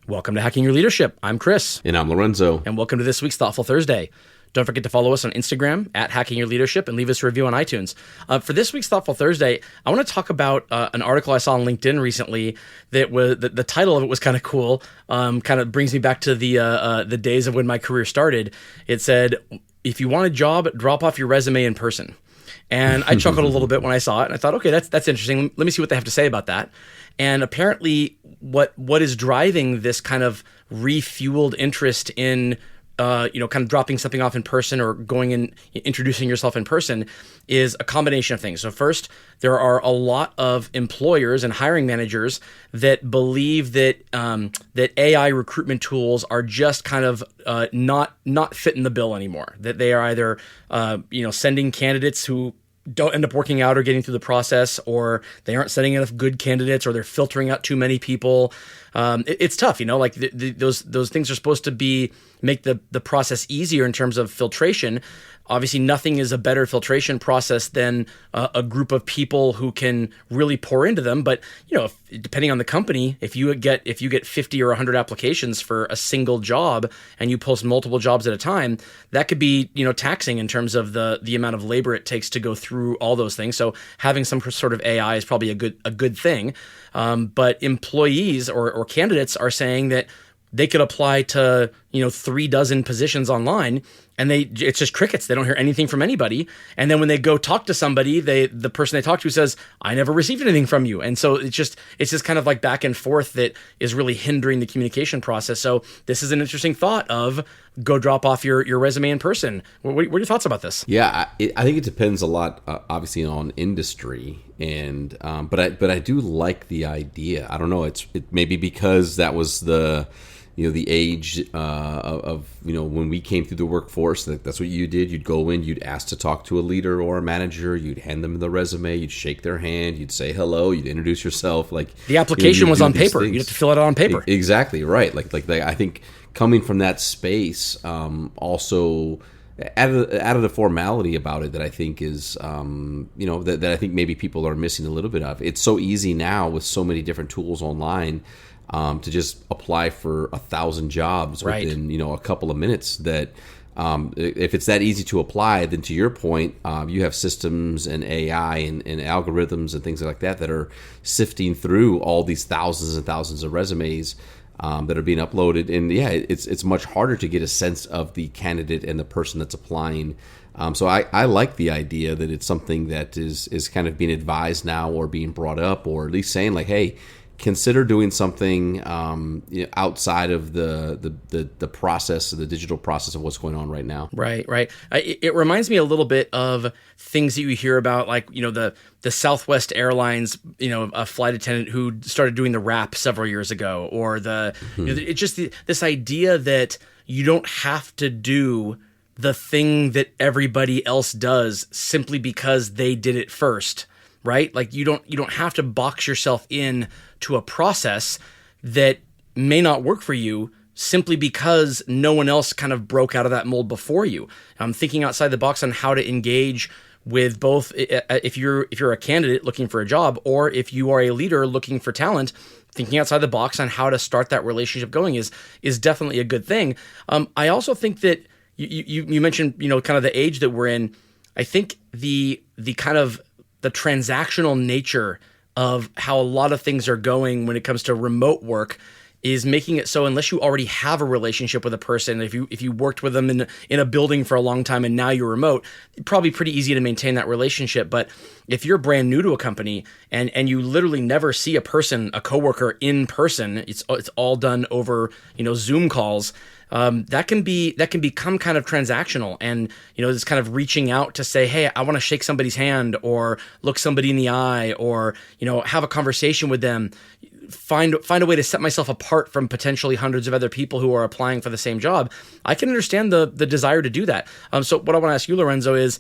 Welcome to Hacking Your Leadership. I'm Chris. And I'm Lorenzo. And welcome to this week's Thoughtful Thursday. Don't forget to follow us on Instagram at Hacking Your Leadership and leave us a review on iTunes. For this week's Thoughtful Thursday, I want to talk about an article I saw on LinkedIn recently that was the title of it was kind of cool. Kind of brings me back to the days of when my career started. It said, "If you want a job, drop off your resume in person." And I chuckled a little bit when I saw it, and I thought, okay, that's interesting. Let me see what they have to say about that. And apparently, what is driving this kind of refueled interest in kind of dropping something off in person or going and introducing yourself in person is a combination of things. So first, there are a lot of employers and hiring managers that believe that that AI recruitment tools are just kind of not fitting the bill anymore. That they are either sending candidates who don't end up working out or getting through the process, or they aren't sending enough good candidates, or they're filtering out too many people. It's tough, those things are supposed to make the process easier in terms of filtration. Obviously, nothing is a better filtration process than a group of people who can really pour into them. But depending on the company, if you get 50 or 100 applications for a single job and you post multiple jobs at a time, that could be taxing in terms of the amount of labor it takes to go through all those things. So having some sort of AI is probably a good thing. But employees or candidates are saying that they could apply to 36 positions online, and it's just crickets. They don't hear anything from anybody. And then when they go talk to somebody, the person they talk to says, "I never received anything from you." And so it's just kind of like back and forth that is really hindering the communication process. So this is an interesting thought of go drop off your resume in person. What are your thoughts about this? Yeah, I think it depends a lot, obviously, on industry, and but I do like the idea. I don't know. It maybe because that was the age of when we came through the workforce, that's what you did. You'd go in, you'd ask to talk to a leader or a manager, you'd hand them the resume, you'd shake their hand, you'd say hello, you'd introduce yourself. Like the application was on paper. You have to fill it out on paper. Exactly right. Like I think coming from that space, also added a formality about it that I think is that I think maybe people are missing a little bit of. It's so easy now with so many different tools online. To just apply for 1,000 jobs within a couple of minutes. That if it's that easy to apply, then to your point, you have systems and AI and algorithms and things like that are sifting through all these thousands and thousands of resumes that are being uploaded. And yeah, it's much harder to get a sense of the candidate and the person that's applying. So I like the idea that it's something that is kind of being advised now, or being brought up, or at least saying like, hey, consider doing something outside of the process, the digital process of what's going on right now. Right. It reminds me a little bit of things that you hear about, like the Southwest Airlines, a flight attendant who started doing the rap several years ago, or it's just this idea that you don't have to do the thing that everybody else does simply because they did it first. Right? Like you don't have to box yourself in to a process that may not work for you simply because no one else kind of broke out of that mold before you. I'm thinking outside the box on how to engage with both if you're a candidate looking for a job, or if you are a leader looking for talent. Thinking outside the box on how to start that relationship going is definitely a good thing. I also think that you mentioned kind of the age that we're in. I think the kind of the transactional nature of how a lot of things are going when it comes to remote work is making it so, unless you already have a relationship with a person, if you worked with them in a building for a long time and now you're remote, probably pretty easy to maintain that relationship. But if you're brand new to a company and you literally never see a coworker in person, it's all done over Zoom calls. That can become kind of transactional, and this kind of reaching out to say, hey, I want to shake somebody's hand, or look somebody in the eye, or have a conversation with them. Find a way to set myself apart from potentially hundreds of other people who are applying for the same job. I can understand the desire to do that. So what I want to ask you, Lorenzo, is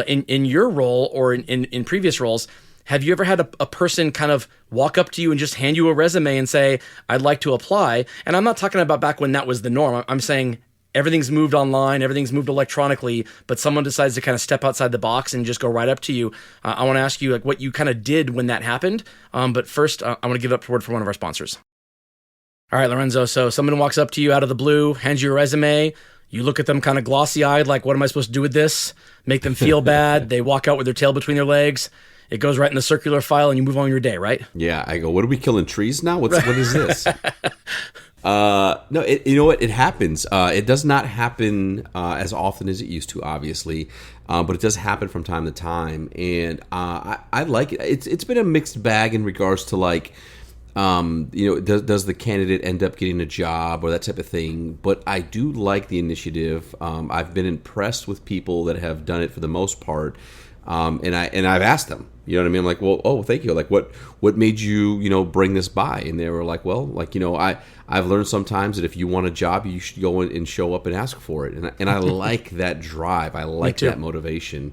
in your role or in previous roles, have you ever had a person kind of walk up to you and just hand you a resume and say, I'd like to apply? And I'm not talking about back when that was the norm. I'm saying everything's moved online, everything's moved electronically, but someone decides to kind of step outside the box and just go right up to you. I want to ask you like what you kind of did when that happened. But first, I want to give up the word for one of our sponsors. All right, Lorenzo. So someone walks up to you out of the blue, hands you a resume. You look at them kind of glossy-eyed, like, what am I supposed to do with this? Make them feel bad. They walk out with their tail between their legs. It goes right in the circular file, and you move on your day, right? Yeah, I go, what are we killing trees now? What is this? No, you know what? It happens. It does not happen as often as it used to, obviously, but it does happen from time to time, and I like it. It's been a mixed bag in regards to like, does the candidate end up getting a job or that type of thing? But I do like the initiative. I've been impressed with people that have done it for the most part, and I've asked them. You know what I mean? I'm like, well, oh, thank you. Like, what made you, bring this by? And they were like, well, like, I've learned sometimes that if you want a job, you should go and show up and ask for it. And I like that drive. I like that motivation.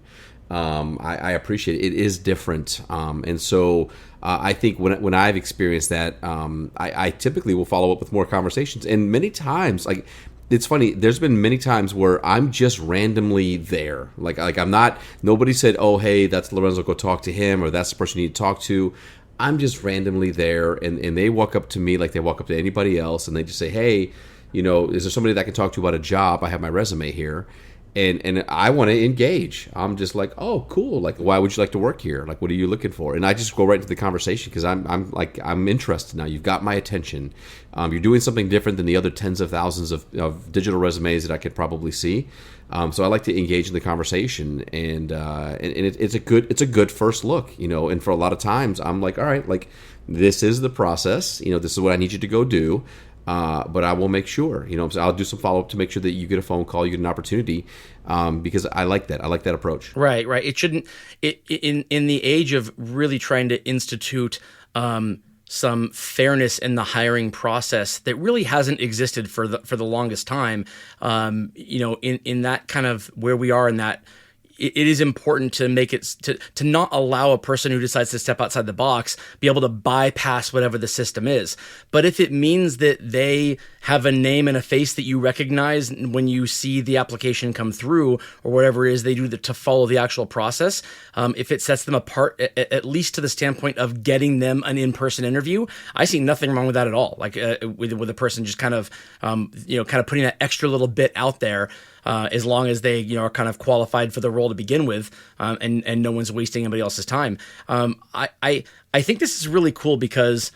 I appreciate it. It is different. And so I think when I've experienced that, I typically will follow up with more conversations. And many times, like, it's funny, there's been many times where I'm just randomly there. Like I'm not, nobody said, oh, hey, that's Lorenzo, go talk to him, or that's the person you need to talk to. I'm just randomly there, and they walk up to me like they walk up to anybody else, and they just say, hey, is there somebody that I can talk to about a job? I have my resume here. And I want to engage. I'm just like, oh, cool. Like, why would you like to work here? Like, what are you looking for? And I just go right into the conversation because I'm interested now. You've got my attention. You're doing something different than the other tens of thousands of digital resumes that I could probably see. So I like to engage in the conversation, and it's a good first look, And for a lot of times, I'm like, all right, like this is the process. This is what I need you to go do. But I will make sure, so I'll do some follow-up to make sure that you get a phone call, you get an opportunity, because I like that. I like that approach. Right. It shouldn't, in the age of really trying to institute some fairness in the hiring process that really hasn't existed for the longest time, in that kind of where we are in that, it is important to make it to not allow a person who decides to step outside the box be able to bypass whatever the system is. But if it means that they have a name and a face that you recognize when you see the application come through, or whatever it is they do to follow the actual process, if it sets them apart, at least to the standpoint of getting them an in-person interview, I see nothing wrong with that at all. Like with a person just kind of putting that extra little bit out there. As long as they, are kind of qualified for the role to begin with, and no one's wasting anybody else's time. I think this is really cool because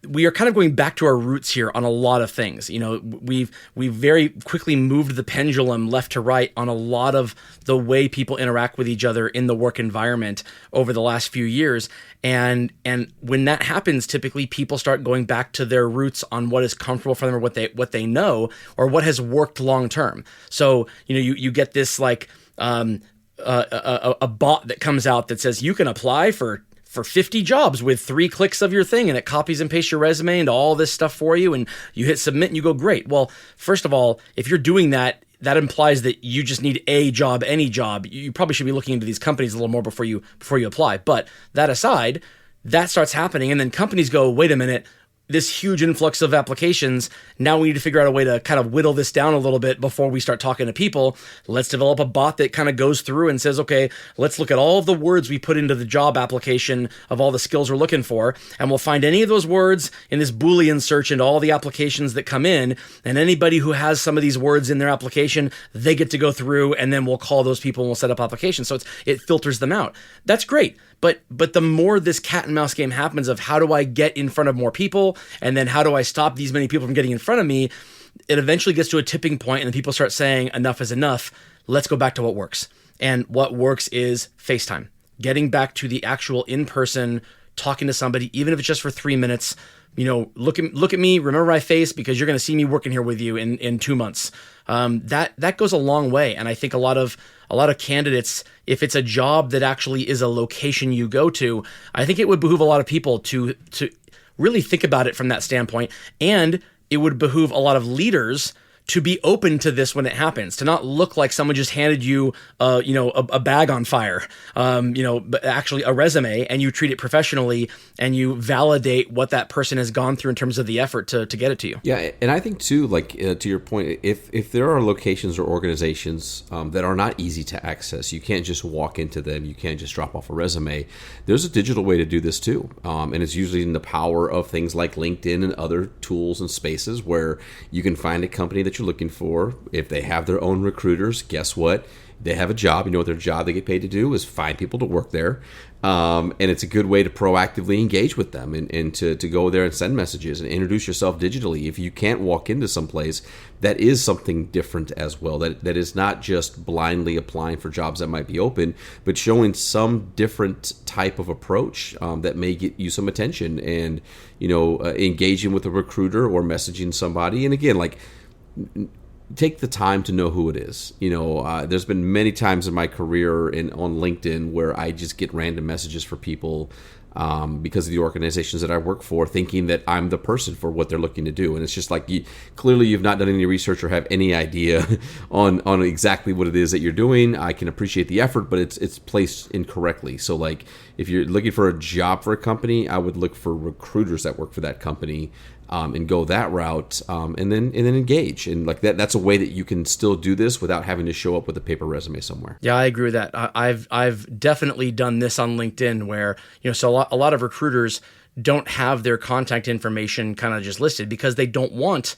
we are kind of going back to our roots here on a lot of things. We've very quickly moved the pendulum left to right on a lot of the way people interact with each other in the work environment over the last few years. And when that happens, typically people start going back to their roots on what is comfortable for them, or what they know, or what has worked long term. So you get this like a bot that comes out that says you can apply for 50 jobs with 3 clicks of your thing, and it copies and pastes your resume into all this stuff for you, and you hit submit and you go, great. Well, first of all, if you're doing that, that implies that you just need a job, any job. You probably should be looking into these companies a little more before you apply. But that aside, that starts happening, and then companies go, wait a minute, this huge influx of applications, now we need to figure out a way to kind of whittle this down a little bit before we start talking to people. Let's develop a bot that kind of goes through and says, okay, let's look at all of the words we put into the job application of all the skills we're looking for, and we'll find any of those words in this Boolean search into all the applications that come in, and anybody who has some of these words in their application, they get to go through, and then we'll call those people and we'll set up applications. So it filters them out. That's great. But the more this cat and mouse game happens of how do I get in front of more people, and then how do I stop these many people from getting in front of me, it eventually gets to a tipping point, and then people start saying enough is enough. Let's go back to what works. And what works is FaceTime. Getting back to the actual in-person, talking to somebody, even if it's just for 3 minutes. Look at me, remember my face, because you're going to see me working here with you in 2 months. That goes a long way. And I think a lot of candidates, if it's a job that actually is a location you go to, I think it would behoove a lot of people to really think about it from that standpoint. And it would behoove a lot of leaders to be open to this when it happens, to not look like someone just handed you, a bag on fire, but actually a resume, and you treat it professionally and you validate what that person has gone through in terms of the effort to get it to you. Yeah, and I think too, like to your point, if there are locations or organizations that are not easy to access, you can't just walk into them, you can't just drop off a resume. There's a digital way to do this too, and it's usually in the power of things like LinkedIn and other tools and spaces where you can find a company that you're looking for. If they have their own recruiters, guess what? They have a job. You know what their job they get paid to do is find people to work there. And it's a good way to proactively engage with them and to go there and send messages and introduce yourself digitally. If you can't walk into some place, that is something different as well. That is not just blindly applying for jobs that might be open, but showing some different type of approach that may get you some attention and, engaging with a recruiter or messaging somebody. And again, like, take the time to know who it is. There's been many times in my career on LinkedIn where I just get random messages for people because of the organizations that I work for, thinking that I'm the person for what they're looking to do. And it's just like, clearly you've not done any research or have any idea on exactly what it is that you're doing. I can appreciate the effort, but it's placed incorrectly. So like, if you're looking for a job for a company, I would look for recruiters that work for that company. And go that route, and then engage, and like that's a way that you can still do this without having to show up with a paper resume somewhere. Yeah, I agree with that. I've definitely done this on LinkedIn, where so a lot of recruiters don't have their contact information kind of just listed because they don't want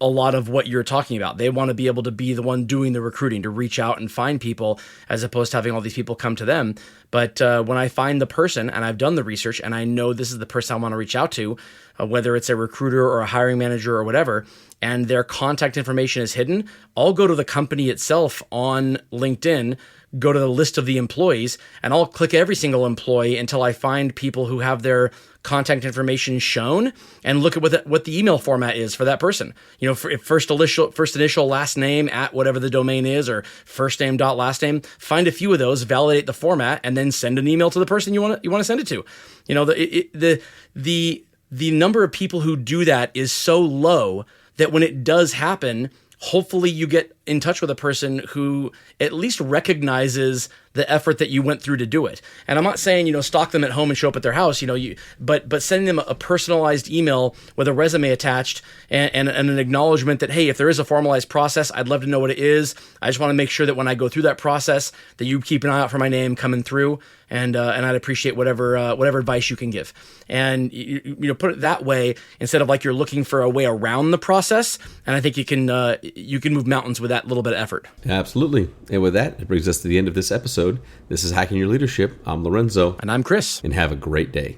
a lot of what you're talking about. They want to be able to be the one doing the recruiting, to reach out and find people, as opposed to having all these people come to them. But when I find the person and I've done the research and I know this is the person I want to reach out to, whether it's a recruiter or a hiring manager or whatever, and their contact information is hidden, I'll go to the company itself on LinkedIn, go to the list of the employees, and I'll click every single employee until I find people who have their contact information shown, and look at what the email format is for that person. First initial, last name at whatever the domain is, or first name dot last name. Find a few of those, validate the format, and then send an email to the person you want to send it to. The number of people who do that is so low that when it does happen, hopefully you get in touch with a person who at least recognizes the effort that you went through to do it. And I'm not saying, stalk them at home and show up at their house, but sending them a personalized email with a resume attached and an acknowledgement that, hey, if there is a formalized process, I'd love to know what it is. I just want to make sure that when I go through that process, that you keep an eye out for my name coming through, and I'd appreciate whatever advice you can give. And you put it that way instead of like you're looking for a way around the process. And I think you can move mountains with that little bit of effort. Absolutely. And with that, it brings us to the end of this episode. This is Hacking Your Leadership. I'm Lorenzo. And I'm Chris. And have a great day.